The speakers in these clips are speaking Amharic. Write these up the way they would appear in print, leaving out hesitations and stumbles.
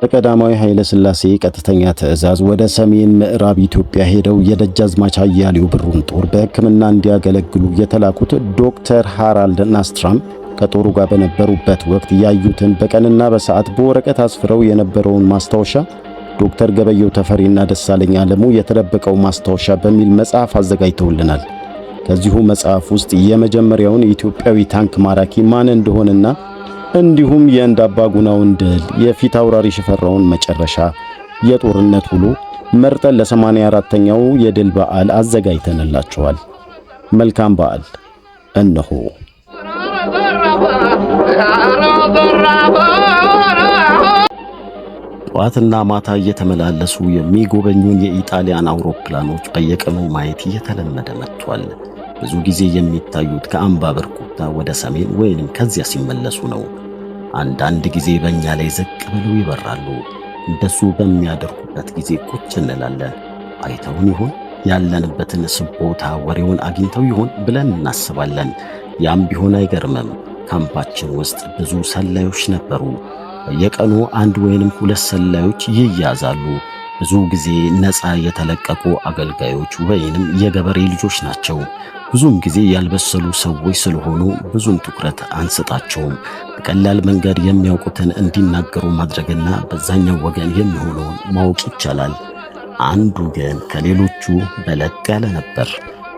በቀዳማዊ ኃይለ ሥላሴ ቀጥተኛ ትዕዛዝ ወደ ሰሜን ምዕራብ ኢትዮጵያ ሄደው የደጃዝማች አያሌው ብሩን ጦር በሕክምና እንዲያገለግሉ የተላኩት ዶክተር ሃራልድ ናስትራም ከጦሩ ጋር በነበሩበት ወቅት ያዩትን በቀንና በሰዓት በወረቀት አስፍረው የነበረውን ማስታወሻ ዶክተር ገበየው ተፈሪና ደሳለኝ አለሙ የተደበቀው ማስታወሻ በሚል መጽሐፍ አዘጋጅተውልናል። ከዚሁ መጽሐፍ ውስጥ የመጀመሪያውን የኢትዮጵያዊ ታንክ ማራኪ ማን እንደሆነና እንዲሁም የእንዳባጉናውን ድል፣ የፊት አውራሪ ሽፈራውን መጨረሻ፣ የጦርነት ውሎ መርጠን ለ84ኛው የድል በዓል አዘጋጅተንላችኋል። መልካም በዓል። እነሆ ጠዋትና ማታ እየተመላለሱ የሚጎበኙን የኢጣሊያን አውሮፕላኖች በየቀኑ ማየት እየተለመደ መጥቷል። ብዙ ጊዜ የሚታዩት ከአምባ በርኩታ ወደ ሰሜን ወይንም ከዚያ ሲመለሱ ነው። አንዳንድ ጊዜ በእኛ ላይ ዝቅ ብለው ይበራሉ። እንደሱ በሚያደርጉበት ጊዜ ቁጭ እንላለን። አይተውን ይሆን? ያለንበትን ስቦታ ወሬውን አግኝተው ይሆን ብለን እናስባለን። ያም ቢሆን አይገርምም። ካምፓችን ውስጥ ብዙ ሰላዮች ነበሩ። በየቀኑ አንድ ወይንም ሁለት ሰላዮች ይያዛሉ። ብዙ ጊዜ ነፃ የተለቀቁ አገልጋዮች ወይንም የገበሬ ልጆች ናቸው። ብዙም ጊዜ ያልበሰሉ ሰዎች ስለሆኑ ብዙም ትኩረት አንሰጣቸውም። በቀላል መንገድ የሚያውቁትን እንዲናገሩ ማድረግና በዛኛው ወገን የሚሆነውን ማወቅ ይቻላል። አንዱ ግን ከሌሎቹ በለጥ ያለ ነበር።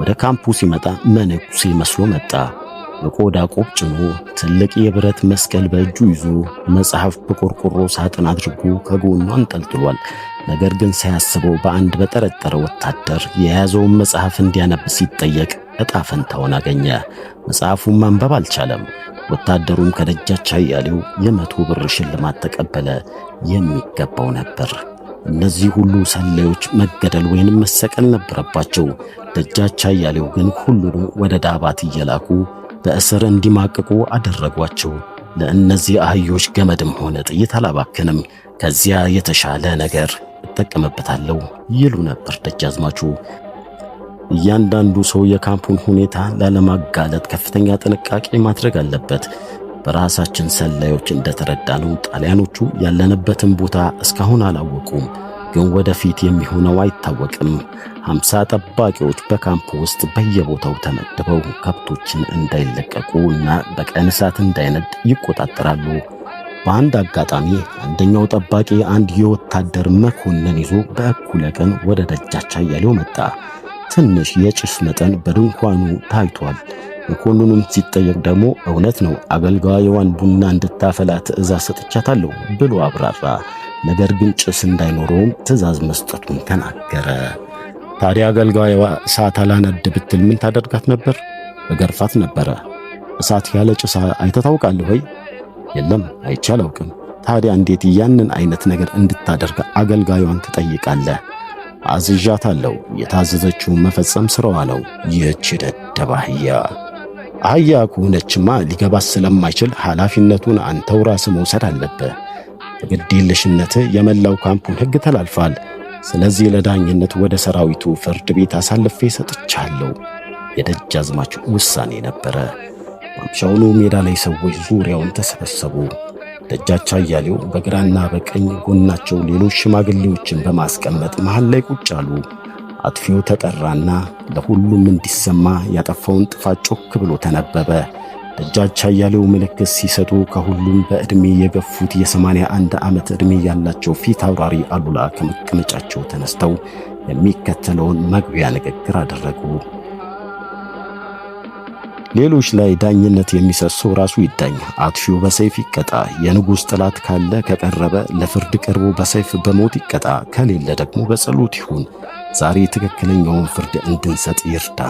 ወደ ካምፑ ሲመጣ መነኩሴ መስሎ መጣ። የቆዳ ቆብ ጭኖ ትልቅ የብረት መስቀል በእጁ ይዞ መጽሐፍ በቆርቆሮ ሳጥን አድርጎ ከጎኑ አንጠልጥሏል። ነገር ግን ሳያስበው በአንድ በጠረጠረ ወታደር የያዘውን መጽሐፍ እንዲያነብ ሲጠየቅ ዕጣ ፈንታውን አገኘ። መጽሐፉን ማንበብ አልቻለም። ወታደሩም ከደጃች አያሌው የ100 ብር ሽልማት ተቀበለ። የሚገባው ነበር። እነዚህ ሁሉ ሰላዮች መገደል ወይንም መሰቀል ነበረባቸው። ደጃች አያሌው ግን ሁሉንም ወደ ዳባት እየላኩ በእስር እንዲማቅቁ አደረጓቸው። ለእነዚህ አህዮች ገመድም ሆነ ጥይት አላባከንም፣ ከዚያ የተሻለ ነገር እጠቀምበታለሁ ይሉ ነበር ደጃዝማቹ። እያንዳንዱ ሰው የካምፑን ሁኔታ ላለማጋለጥ ከፍተኛ ጥንቃቄ ማድረግ አለበት። በራሳችን ሰላዮች እንደተረዳነው ጣሊያኖቹ ያለንበትን ቦታ እስካሁን አላወቁም፣ ግን ወደፊት የሚሆነው አይታወቅም። 50 ጠባቂዎች በካምፕ ውስጥ በየቦታው ተመድበው ከብቶችን እንዳይለቀቁ እና በቀን እሳት እንዳይነድ ይቆጣጠራሉ። በአንድ አጋጣሚ አንደኛው ጠባቂ አንድ የወታደር መኮንን ይዞ በእኩለ ቀን ወደ ደጃች አያሌው መጣ። ትንሽ የጭስ መጠን በድንኳኑ ታይቷል። መኮንኑም ሲጠየቅ ደግሞ እውነት ነው፣ አገልጋዩዋን ቡና እንድታፈላ ትዕዛዝ ሰጥቻታለሁ ብሎ አብራራ። ነገር ግን ጭስ እንዳይኖረውም ትዕዛዝ መስጠቱን ተናገረ። ታዲያ አገልጋዩዋ እሳት አላነድ ብትል ምን ታደርጋት ነበር? በገርፋት ነበረ። እሳት ያለ ጭስ አይተህ ታውቃለህ ወይ? የለም፣ አይቼ አላውቅም። ታዲያ እንዴት ያንን አይነት ነገር እንድታደርግ አገልጋዩዋን ትጠይቃለህ? አዝዣታለሁ። የታዘዘችውን መፈጸም ስራዋ ነው። ይህች ደደብ አህያ ከሆነችማ ሊገባስ ስለማይችል ኃላፊነቱን አንተው ራስህ መውሰድ አለብህ። በግዴለሽነትህ የመላው ካምፑን ሕግ ተላልፋል። ስለዚህ ለዳኝነት ወደ ሰራዊቱ ፍርድ ቤት አሳልፌ ሰጥቻለሁ። የደጃዝማች ውሳኔ ነበረ። ማምሻውኑ ሜዳ ላይ ሰዎች ዙሪያውን ተሰበሰቡ። ደጃች አያሌው በግራና በቀኝ ጎናቸው ሌሎች ሽማግሌዎችን በማስቀመጥ መሃል ላይ ቁጭ አሉ። አጥፊው ተጠራና ለሁሉም እንዲሰማ ያጠፋውን ጥፋት ጮክ ብሎ ተነበበ። ደጃች አያሌው ምልክት ሲሰጡ ከሁሉም በዕድሜ የገፉት የ81 ዓመት ዕድሜ ያላቸው ፊት አውራሪ አሉላ ከመቀመጫቸው ተነስተው የሚከተለውን መግቢያ ንግግር አደረጉ። ሌሎች ላይ ዳኝነት የሚሰጥ ሰው ራሱ ይዳኝ። አጥፊው በሰይፍ ይቀጣ። የንጉሥ ጠላት ካለ ከቀረበ ለፍርድ ቀርቦ በሰይፍ በሞት ይቀጣ፣ ከሌለ ደግሞ በጸሎት ይሁን። ዛሬ ትክክለኛውን ፍርድ እንድንሰጥ ይርዳ።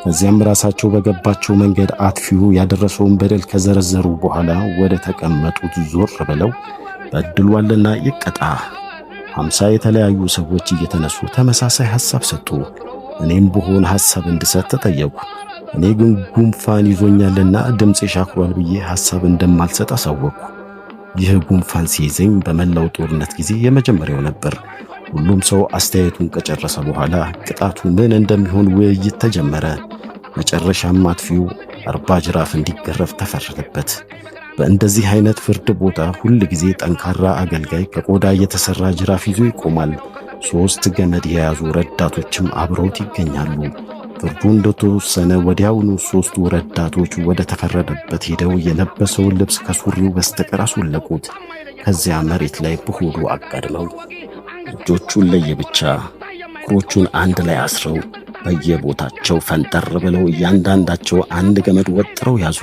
ከዚያም ራሳቸው በገባቸው መንገድ አጥፊው ያደረሰውን በደል ከዘረዘሩ በኋላ ወደ ተቀመጡት ዞር ብለው በድሏልና ይቀጣ። 50 የተለያዩ ሰዎች እየተነሱ ተመሳሳይ ሐሳብ ሰጡ። እኔም ብሆን ሐሳብ እንድሰጥ ተጠየቁ። እኔ ግን ጉንፋን ይዞኛልና ድምጼ ሻክሯል ብዬ ሐሳብ እንደማልሰጥ አሳወቅኩ። ይህ ጉንፋን ሲይዘኝ በመላው ጦርነት ጊዜ የመጀመሪያው ነበር። ሁሉም ሰው አስተያየቱን ከጨረሰ በኋላ ቅጣቱ ምን እንደሚሆን ውይይት ተጀመረ። መጨረሻም አጥፊው 40 ጅራፍ እንዲገረፍ ተፈረደበት። በእንደዚህ አይነት ፍርድ ቦታ ሁል ጊዜ ጠንካራ አገልጋይ ከቆዳ የተሰራ ጅራፍ ይዞ ይቆማል። 3 ገመድ የያዙ ረዳቶችም አብረውት ይገኛሉ። ፍርዱ እንደተወሰነ ወዲያውኑ 3ቱ ረዳቶች ወደ ተፈረደበት ሄደው የለበሰውን ልብስ ከሱሪው በስተቀር አስወለቁት። ከዚያ መሬት ላይ በሆዱ አጋድመው እጆቹን ለየብቻ እግሮቹን አንድ ላይ አስረው በየቦታቸው ፈንጠር ብለው እያንዳንዳቸው አንድ ገመድ ወጥረው ያዙ።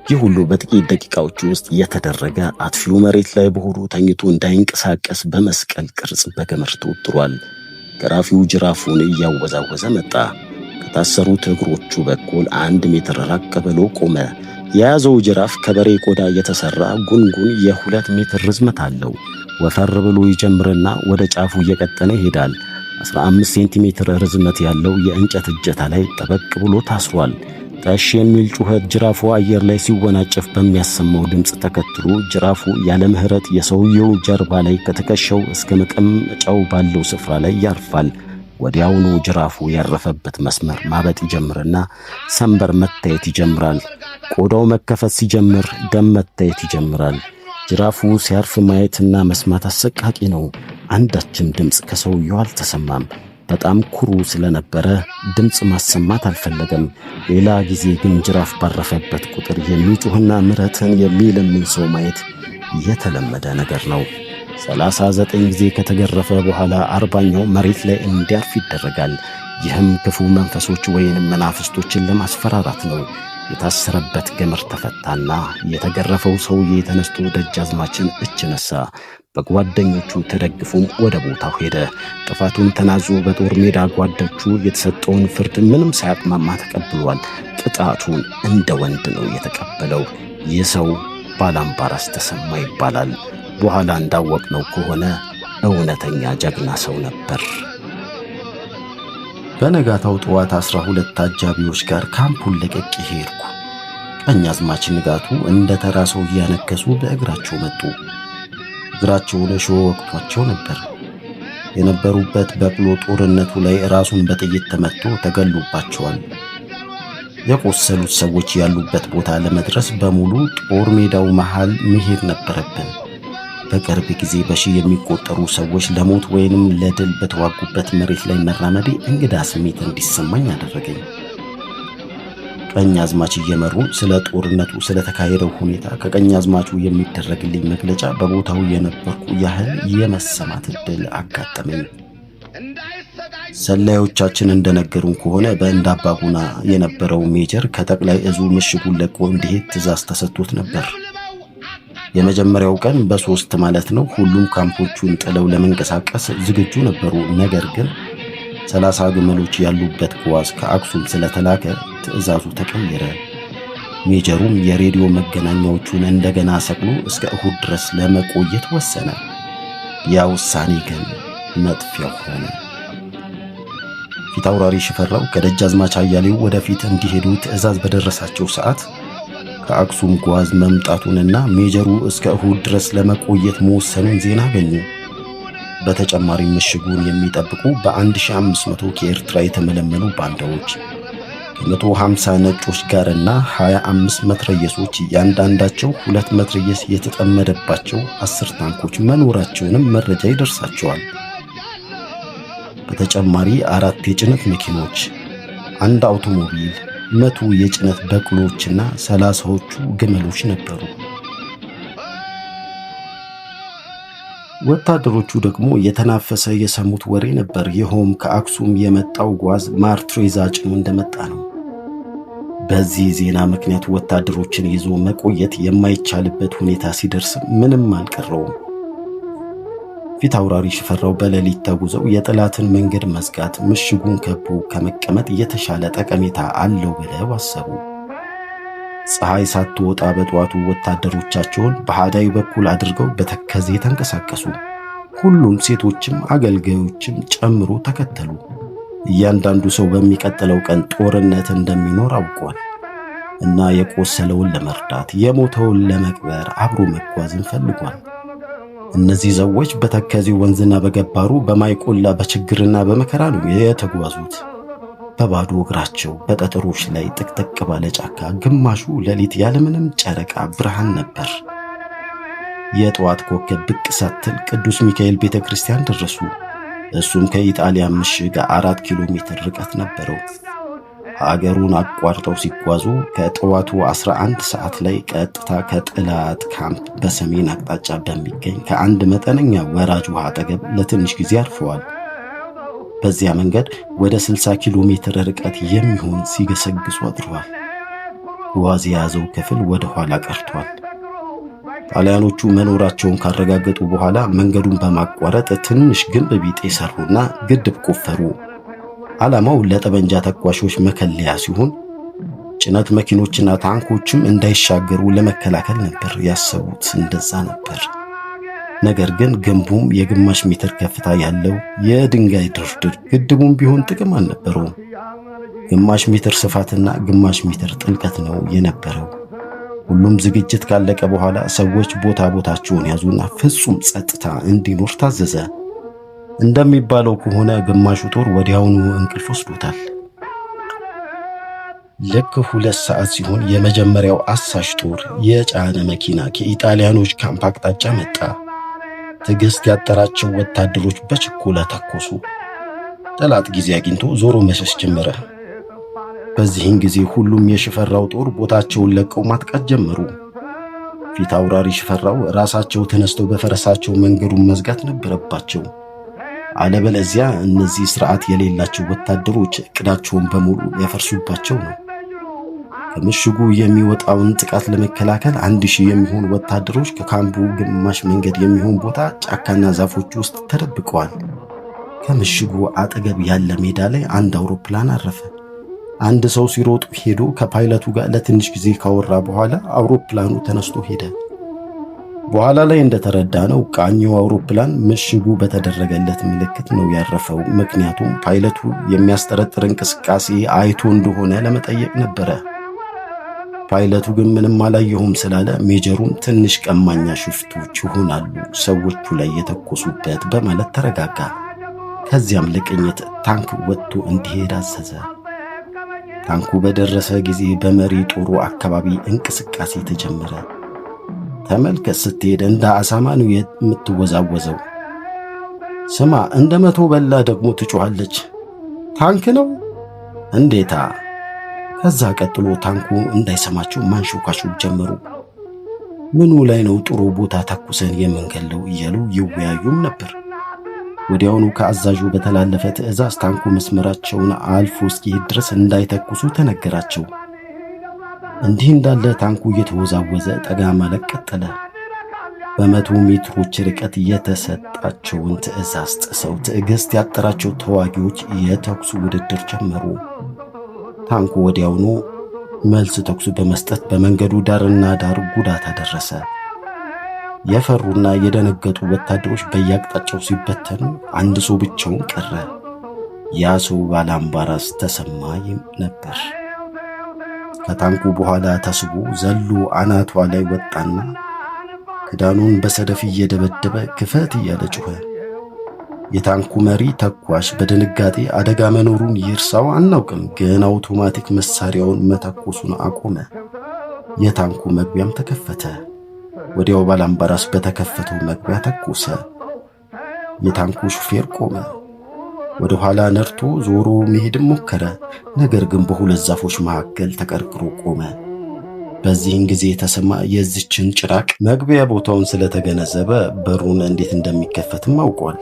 ይህ ሁሉ በጥቂት ደቂቃዎች ውስጥ የተደረገ አጥፊው መሬት ላይ በሆዱ ተኝቶ እንዳይንቀሳቀስ በመስቀል ቅርጽ በገመድ ተወጥሯል። ገራፊው ጅራፉን እያወዛወዘ መጣ። ከታሰሩት እግሮቹ በኩል 1 ሜትር ራቅ ብሎ ቆመ። የያዘው ጅራፍ ከበሬ ቆዳ የተሰራ ጉንጉን የ2 ሜትር ርዝመት አለው። ወፈር ብሎ ይጀምርና ወደ ጫፉ እየቀጠነ ይሄዳል። 15 ሴንቲሜትር ርዝመት ያለው የእንጨት እጀታ ላይ ጠበቅ ብሎ ታስሯል። ጠሽ የሚል ጩኸት ጅራፉ አየር ላይ ሲወናጨፍ በሚያሰማው ድምፅ ተከትሎ ጅራፉ ያለ ምሕረት የሰውየው ጀርባ ላይ ከትከሻው እስከ መቀመጫው ባለው ስፍራ ላይ ያርፋል። ወዲያውኑ ጅራፉ ያረፈበት መስመር ማበጥ ይጀምርና ሰንበር መታየት ይጀምራል። ቆዳው መከፈት ሲጀምር ደም መታየት ይጀምራል። ጅራፉ ሲያርፍ ማየትና መስማት አሰቃቂ ነው። አንዳችም ድምፅ ከሰውየው አልተሰማም። በጣም ኩሩ ስለነበረ ድምፅ ማሰማት አልፈለገም። ሌላ ጊዜ ግን ጅራፍ ባረፈበት ቁጥር የሚጮህና ምሕረትን የሚለምን ሰው ማየት የተለመደ ነገር ነው። 39 ጊዜ ከተገረፈ በኋላ 40ኛው መሬት ላይ እንዲያርፍ ይደረጋል። ይህም ክፉ መንፈሶች ወይንም መናፍስቶችን ለማስፈራራት ነው። የታሰረበት ገመድ ተፈታና የተገረፈው ሰውዬ ተነስቶ ደጃዝማችን እጅ ነሳ። በጓደኞቹ ተደግፎም ወደ ቦታው ሄደ። ጥፋቱን ተናዞ በጦር ሜዳ ጓዶቹ የተሰጠውን ፍርድ ምንም ሳያቅማማ ተቀብሏል። ቅጣቱን እንደ ወንድ ነው የተቀበለው። ይህ ሰው ባላምባራስ ተሰማ ይባላል። በኋላ እንዳወቅነው ከሆነ እውነተኛ ጀግና ሰው ነበር። በነጋታው ጠዋት 12 ታጃቢዎች ጋር ካምፑን ለቅቄ ሄድኩ። ቀኛዝማች ንጋቱ እንደ ተራ ሰው እያነከሱ በእግራቸው መጡ። እግራቸውን እሾህ ወቅቷቸው ነበር። የነበሩበት በቅሎ ጦርነቱ ላይ ራሱን በጥይት ተመትቶ ተገሎባቸዋል። የቆሰሉት ሰዎች ያሉበት ቦታ ለመድረስ በሙሉ ጦር ሜዳው መሃል መሄድ ነበረብን። በቅርብ ጊዜ በሺህ የሚቆጠሩ ሰዎች ለሞት ወይንም ለድል በተዋጉበት መሬት ላይ መራመዴ እንግዳ ስሜት እንዲሰማኝ አደረገኝ። ቀኛዝማች እየመሩ ስለ ጦርነቱ ስለተካሄደው ሁኔታ ከቀኛዝማቹ የሚደረግልኝ መግለጫ በቦታው የነበርኩ ያህል የመሰማት ዕድል አጋጠመኝ። ሰላዮቻችን እንደነገሩን ከሆነ በእንዳባጉና የነበረው ሜጀር ከጠቅላይ እዙ ምሽጉን ለቆ እንዲሄድ ትዕዛዝ ተሰጥቶት ነበር። የመጀመሪያው ቀን በ3 ማለት ነው ሁሉም ካምፖቹን ጥለው ለመንቀሳቀስ ዝግጁ ነበሩ። ነገር ግን 30 ግመሎች ያሉበት ጓዝ ከአክሱም ስለተላከ ትዕዛዙ ተቀየረ። ሜጀሩም የሬዲዮ መገናኛዎቹን እንደገና ሰቅሎ እስከ እሁድ ድረስ ለመቆየት ወሰነ። ያ ውሳኔ ግን መጥፊያው ሆነ። ፊታውራሪ ሽፈራው ከደጃዝማች አያሌው ወደፊት እንዲሄዱ ትዕዛዝ በደረሳቸው ሰዓት ከአክሱም ጓዝ መምጣቱንና ሜጀሩ እስከ እሁድ ድረስ ለመቆየት መወሰኑን ዜና አገኙ። በተጨማሪ ምሽጉን የሚጠብቁ በ1500 ከኤርትራ የተመለመሉ ባንዳዎች ከ150 ነጮች ጋርና 25 መትረየሶች እያንዳንዳቸው 2 መትረየስ የተጠመደባቸው 10 ታንኮች መኖራቸውንም መረጃ ይደርሳቸዋል። በተጨማሪ 4 የጭነት መኪኖች፣ 1 አውቶሞቢል፣ 100 የጭነት በቅሎችና 30ዎቹ ግመሎች ነበሩ። ወታደሮቹ ደግሞ የተናፈሰ የሰሙት ወሬ ነበር። ይኸውም ከአክሱም የመጣው ጓዝ ማርትሬዛ ጭኖ እንደመጣ ነው። በዚህ ዜና ምክንያት ወታደሮችን ይዞ መቆየት የማይቻልበት ሁኔታ ሲደርስ ምንም አልቀረውም። ፊታውራሪ ሽፈራው በሌሊት ተጉዘው የጠላትን መንገድ መዝጋት፣ ምሽጉን ከቦ ከመቀመጥ የተሻለ ጠቀሜታ አለው ብለው አሰቡ። ፀሐይ ሳትወጣ በጠዋቱ ወታደሮቻቸውን በሃዳይ በኩል አድርገው በተከዜ ተንቀሳቀሱ። ሁሉም ሴቶችም አገልጋዮችም ጨምሮ ተከተሉ። እያንዳንዱ ሰው በሚቀጥለው ቀን ጦርነት እንደሚኖር አውቋል እና የቆሰለውን ለመርዳት የሞተውን ለመቅበር አብሮ መጓዝን ፈልጓል። እነዚህ ሰዎች በተከዜ ወንዝና በገባሩ በማይቆላ በችግርና በመከራ ነው የተጓዙት። በባዶ እግራቸው በጠጠሮች ላይ ጥቅጥቅ ባለ ጫካ፣ ግማሹ ሌሊት ያለምንም ጨረቃ ብርሃን ነበር። የጠዋት ኮከብ ብቅ ሳትል ቅዱስ ሚካኤል ቤተክርስቲያን ደረሱ። እሱም ከኢጣሊያን ምሽግ 4 ኪሎ ሜትር ርቀት ነበረው። ሀገሩን አቋርጠው ሲጓዙ ከጠዋቱ 11 ሰዓት ላይ ቀጥታ ከጠላት ካምፕ በሰሜን አቅጣጫ በሚገኝ ከአንድ መጠነኛ ወራጅ ውሃ አጠገብ ለትንሽ ጊዜ አርፈዋል። በዚያ መንገድ ወደ 60 ኪሎ ሜትር ርቀት የሚሆን ሲገሰግሱ አድረዋል። ጓዝ የያዘው ክፍል ወደ ኋላ ቀርቷል። ጣሊያኖቹ መኖራቸውን ካረጋገጡ በኋላ መንገዱን በማቋረጥ ትንሽ ግንብ ቢጤ ሰሩና ግድብ ቆፈሩ። ዓላማው ለጠመንጃ ተኳሾች መከለያ ሲሆን ጭነት መኪኖችና ታንኮችም እንዳይሻገሩ ለመከላከል ነበር ያሰቡት። እንደዛ ነበር። ነገር ግን ግንቡም የግማሽ ሜትር ከፍታ ያለው የድንጋይ ድርድር ግድቡም ቢሆን ጥቅም አልነበረውም። ግማሽ ሜትር ስፋትና ግማሽ ሜትር ጥልቀት ነው የነበረው። ሁሉም ዝግጅት ካለቀ በኋላ ሰዎች ቦታቸውን ያዙና ፍጹም ጸጥታ እንዲኖር ታዘዘ። እንደሚባለው ከሆነ ግማሹ ጦር ወዲያውኑ እንቅልፍ ወስዶታል። ልክ 2 ሰዓት ሲሆን የመጀመሪያው አሳሽ ጦር የጫነ መኪና ከኢጣሊያኖች ካምፕ አቅጣጫ መጣ። ትዕግስት ያጠራቸው ወታደሮች በችኮላ ተኮሱ። ጠላት ጊዜ አግኝቶ ዞሮ መሸሽ ጀመረ። በዚህን ጊዜ ሁሉም የሽፈራው ጦር ቦታቸውን ለቀው ማጥቃት ጀመሩ። ፊት አውራሪ ሽፈራው ራሳቸው ተነስተው በፈረሳቸው መንገዱን መዝጋት ነበረባቸው። አለበለዚያ እነዚህ ስርዓት የሌላቸው ወታደሮች እቅዳቸውን በሙሉ ያፈርሱባቸው ነው። ከምሽጉ የሚወጣውን ጥቃት ለመከላከል 1000 የሚሆኑ ወታደሮች ከካምፑ ግማሽ መንገድ የሚሆን ቦታ ጫካና ዛፎች ውስጥ ተደብቀዋል። ከምሽጉ አጠገብ ያለ ሜዳ ላይ አንድ አውሮፕላን አረፈ። አንድ ሰው ሲሮጥ ሄዶ ከፓይለቱ ጋር ለትንሽ ጊዜ ካወራ በኋላ አውሮፕላኑ ተነስቶ ሄደ። በኋላ ላይ እንደተረዳነው ቃኘው አውሮፕላን ምሽጉ በተደረገለት ምልክት ነው ያረፈው። ምክንያቱም ፓይለቱ የሚያስጠረጥር እንቅስቃሴ አይቶ እንደሆነ ለመጠየቅ ነበረ። ፓይለቱ ግን ምንም አላየሁም ስላለ ሜጀሩም ትንሽ ቀማኛ ሽፍቶች ይሆናሉ ሰዎቹ ላይ የተኮሱበት በማለት ተረጋጋ። ከዚያም ለቅኝት ታንክ ወጥቶ እንዲሄድ አዘዘ። ታንኩ በደረሰ ጊዜ በመሪ ጦሩ አካባቢ እንቅስቃሴ ተጀመረ። ተመልከት፣ ስትሄድ እንደ አሳማ ነው የምትወዛወዘው። ስማ፣ እንደ 100 በላ ደግሞ ትጮኻለች። ታንክ ነው እንዴታ! ከዛ ቀጥሎ ታንኩ እንዳይሰማቸው ማንሾካሾክ ጀመሩ። ምኑ ላይ ነው ጥሩ ቦታ ተኩሰን የምንገለው እያሉ ይወያዩም ነበር። ወዲያውኑ ከአዛዡ በተላለፈ ትዕዛዝ ታንኩ መስመራቸውን አልፎ እስኪሄድ ድረስ እንዳይተኩሱ ተነገራቸው። እንዲህ እንዳለ ታንኩ እየተወዛወዘ ጠጋ ማለት ቀጠለ። በ100 ሜትሮች ርቀት የተሰጣቸውን ትዕዛዝ ጥሰው ትዕግስት ያጠራቸው ተዋጊዎች የተኩስ ውድድር ጀመሩ። ታንኩ ወዲያውኑ መልስ ተኩስ በመስጠት በመንገዱ ዳርና ዳር ጉዳት አደረሰ። የፈሩና የደነገጡ ወታደሮች በየአቅጣጫው ሲበተኑ አንድ ሰው ብቻውን ቀረ። ያ ሰው ባላምባራስ ተሰማ ነበር። ከታንኩ በኋላ ተስቦ ዘሎ አናቷ ላይ ወጣና ክዳኑን በሰደፍ እየደበደበ ክፈት እያለ ጮኸ። የታንኩ መሪ ተኳሽ በድንጋጤ አደጋ መኖሩን ይርሳው አናውቅም፣ ግን አውቶማቲክ መሳሪያውን መተኮሱን አቆመ። የታንኩ መግቢያም ተከፈተ። ወዲያው ባላምባራስ በተከፈተው መግቢያ ተኮሰ። የታንኩ ሹፌር ቆመ። ወደ ኋላ ነርቶ ዞሮ መሄድም ሞከረ። ነገር ግን በሁለት ዛፎች መካከል ተቀርቅሮ ቆመ። በዚህን ጊዜ ተሰማ የዚችን ጭራቅ መግቢያ ቦታውን ስለተገነዘበ በሩን እንዴት እንደሚከፈትም አውቋል።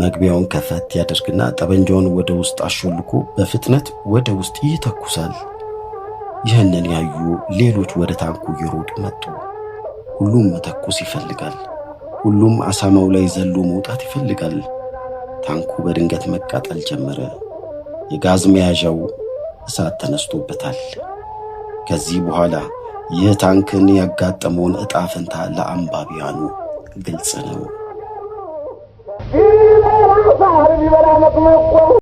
መግቢያውን ከፈት ያደርግና ጠበንጃውን ወደ ውስጥ አሾልኮ በፍጥነት ወደ ውስጥ ይተኩሳል። ይህንን ያዩ ሌሎች ወደ ታንኩ እየሮጡ መጡ። ሁሉም መተኮስ ይፈልጋል። ሁሉም አሳማው ላይ ዘሎ መውጣት ይፈልጋል። ታንኩ በድንገት መቃጠል ጀመረ። የጋዝ መያዣው እሳት ተነስቶበታል። ከዚህ በኋላ ይህ ታንክን ያጋጠመውን ዕጣ ፈንታ ለአንባቢያኑ ግልጽ ነው።